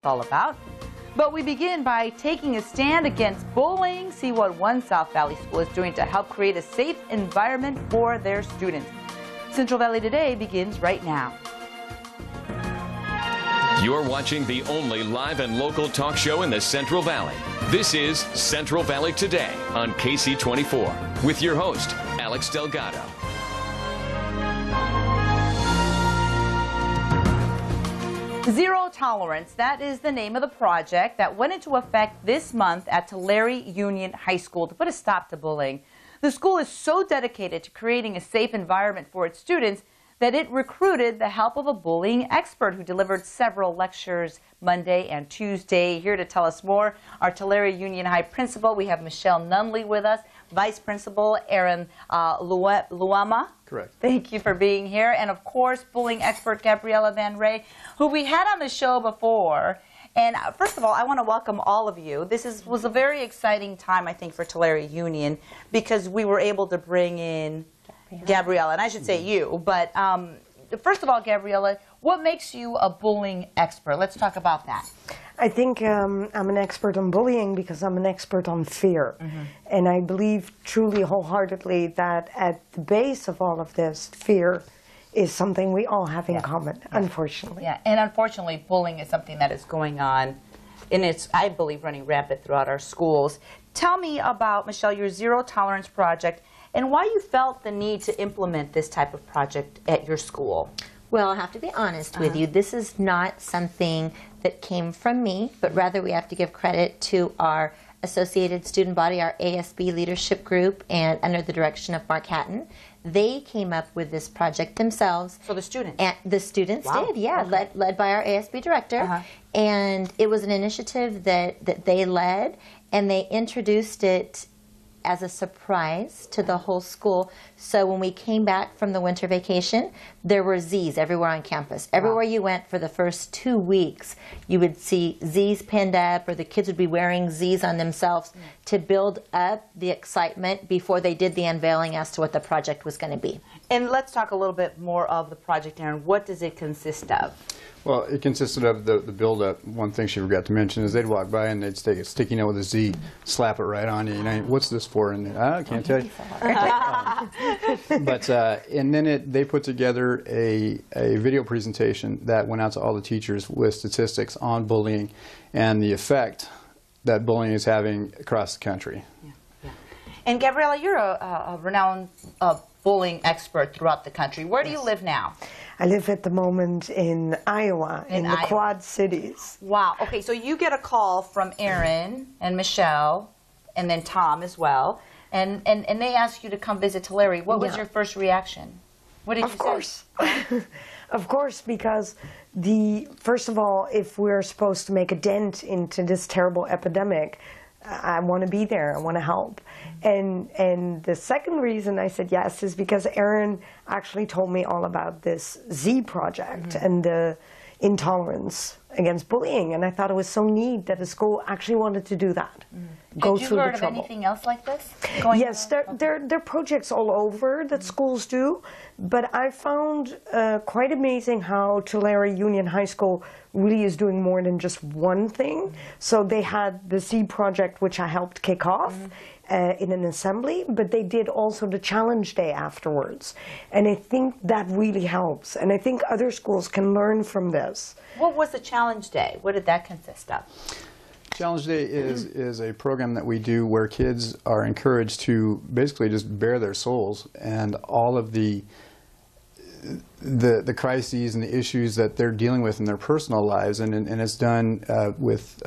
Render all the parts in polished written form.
all about. But we begin by taking a stand against bullying. See what one South Valley school is doing to help create a safe environment for their students. Central Valley Today begins right now. You're watching the only live and local talk show in the Central Valley. This is Central Valley Today on KSEE 24 with your host, Alex Delgado. Zero Tolerance, that is the name of the project that went into effect this month at Tulare Union High School to put a stop to bullying. The school is so dedicated to creating a safe environment for its students that it recruited the help of a bullying expert who delivered several lectures Monday and Tuesday. Here to tell us more, our Tulare Union High principal. We have Michelle Nunley with us, Vice Principal Aaron Luoma. Correct. Thank you for being here. And of course, bullying expert Gabriella Van Rij, who we had on the show before. And first of all, I want to welcome all of you. This was a very exciting time, I think, for Tulare Union because we were able to bring in Gabriella, and I should say you. But first of all, Gabriella, what makes you a bullying expert? Let's talk about that. I think I'm an expert on bullying because I'm an expert on fear. And I believe truly wholeheartedly that at the base of all of this, fear is something we all have in common, unfortunately. Yeah, and unfortunately, bullying is something that is going on, and it's, I believe, running rampant throughout our schools. Tell me about, Michelle, your Zero Tolerance project and why you felt the need to implement this type of project at your school. Well, I have to be honest with you. This is not something that came from me, but rather we have to give credit to our associated student body, our ASB leadership group, and under the direction of Mark Hatton. They came up with this project themselves. So the students? And the students did, yeah, okay. led by our ASB director. And it was an initiative that they led, and they introduced it as a surprise to the whole school. So when we came back from the winter vacation, there were Z's everywhere on campus. Everywhere you went for the first 2 weeks, you would see Z's pinned up, or the kids would be wearing Z's on themselves to build up the excitement before they did the unveiling as to what the project was going to be. And let's talk a little bit more of the project, Aaron. What does it consist of? Well, it consisted of the build-up. One thing she forgot to mention is they'd walk by and they'd take a sticky note with a Z, slap it right on you. You know, what's this for? And I can't tell you. But and then they put together a video presentation that went out to all the teachers with statistics on bullying and the effect that bullying is having across the country. And Gabriella, you're a renowned bullying expert throughout the country. Where do you live now? I live at the moment in Iowa, in the Quad Cities. Wow. Okay, so you get a call from Aaron and Michelle, and then Tom as well, and they ask you to come visit Tulare. What was your first reaction? What did you say? Of course. Of course, because first of all, if we're supposed to make a dent into this terrible epidemic, I want to be there. I want to help. And the second reason I said yes is because Aaron actually told me all about this Z project and the intolerance against bullying. And I thought it was so neat that the school actually wanted to do that. Go through the trouble. Have you heard of anything else like this? Yes, there are projects all over that schools do. But I found quite amazing how Tulare Union High School really is doing more than just one thing. So they had the Z project, which I helped kick off in an assembly, but they did also the challenge day afterwards. And I think that really helps. And I think other schools can learn from this. What was the challenge day? What did that consist of? Challenge Day is a program that we do where kids are encouraged to basically just bare their souls and all of the crises and the issues that they're dealing with in their personal lives, and it's done with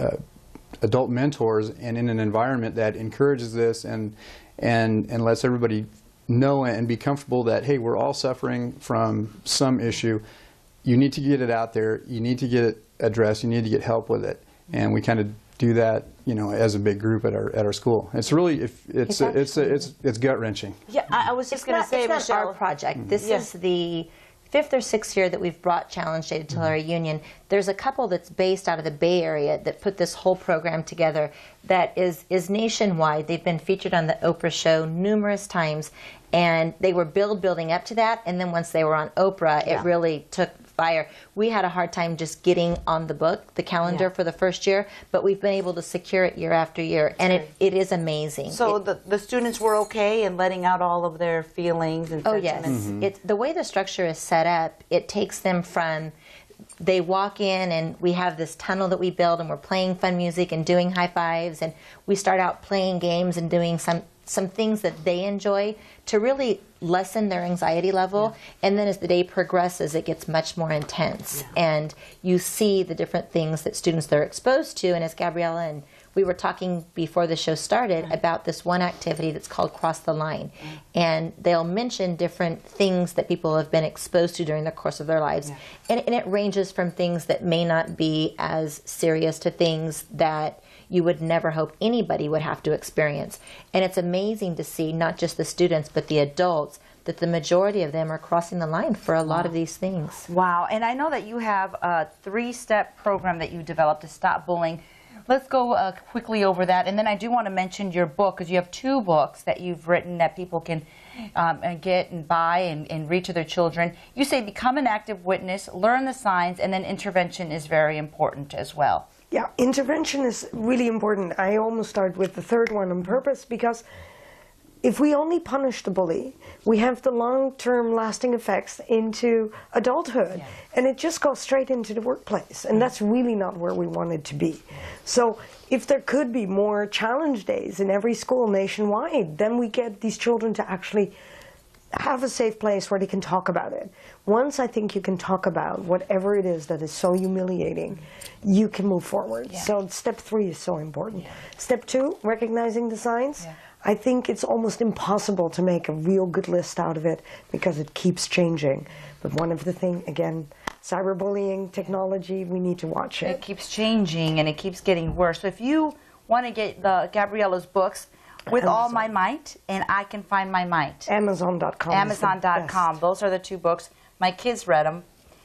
adult mentors and in an environment that encourages this and lets everybody know and be comfortable that, hey, we're all suffering from some issue. You need to get it out there. You need to get it addressed. You need to get help with it. And we kind of do that, you know, as a big group at our school. It's really it's gut-wrenching. Yeah, I was just going to say, it's Michelle, not our project. This is the 5th or 6th year that we've brought Challenge Day to Tulare Union. There's a couple that's based out of the Bay Area that put this whole program together that is nationwide. They've been featured on the Oprah show numerous times, and they were building up to that, and then once they were on Oprah, it really took inspire. We had a hard time just getting on the book, the calendar for the first year, but we've been able to secure it year after year, and it is amazing. So the students were okay in letting out all of their feelings and sentiments? Oh, yes. It's the way the structure is set up, it takes them from, they walk in and we have this tunnel that we build and we're playing fun music and doing high fives, and we start out playing games and doing some things that they enjoy to really lessen their anxiety level. And then as the day progresses, it gets much more intense. And you see the different things that students are exposed to. And as Gabriella and we were talking before the show started about this one activity that's called Cross the Line. And they'll mention different things that people have been exposed to during the course of their lives. And it ranges from things that may not be as serious to things that you would never hope anybody would have to experience. And it's amazing to see not just the students, but the adults, that the majority of them are crossing the line for a lot of these things. Wow. And I know that you have a 3-step program that you developed to stop bullying. Let's go quickly over that. And then I do want to mention your book, because you have 2 books that you've written that people can get and buy and read to their children. You say become an active witness, learn the signs, and then intervention is very important as well. Yeah, intervention is really important. I almost start with the 3rd one on purpose, because if we only punish the bully, we have the long-term lasting effects into adulthood, and it just goes straight into the workplace, and that's really not where we want it to be. So if there could be more challenge days in every school nationwide, then we get these children to actually have a safe place where they can talk about it. Once I think you can talk about whatever it is that is so humiliating, you can move forward. So step 3 is so important. Step 2, recognizing the signs. I think it's almost impossible to make a real good list out of it because it keeps changing. But one of the things, again, cyberbullying, technology, we need to watch it. It keeps changing and it keeps getting worse. So if you want to get Gabriella's books, With All My Might and I Can Find My Might. Amazon.com. Amazon.com. Those are the 2 books. My kids read them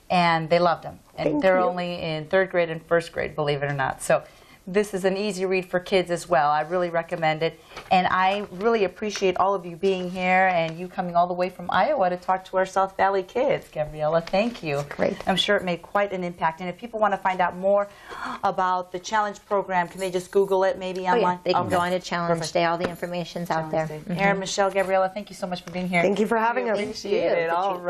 and they loved them. And they're only in 3rd grade and 1st grade, believe it or not. So this is an easy read for kids as well. I really recommend it. And I really appreciate all of you being here and you coming all the way from Iowa to talk to our South Valley kids. Gabriella, thank you. Great. I'm sure it made quite an impact. And if people want to find out more about the Challenge program, can they just Google it maybe online? They can go on to Challenge Day. All the information's out there. Aaron, Michelle, Gabriella, thank you so much for being here. Thank you for having us. Appreciate it. All right.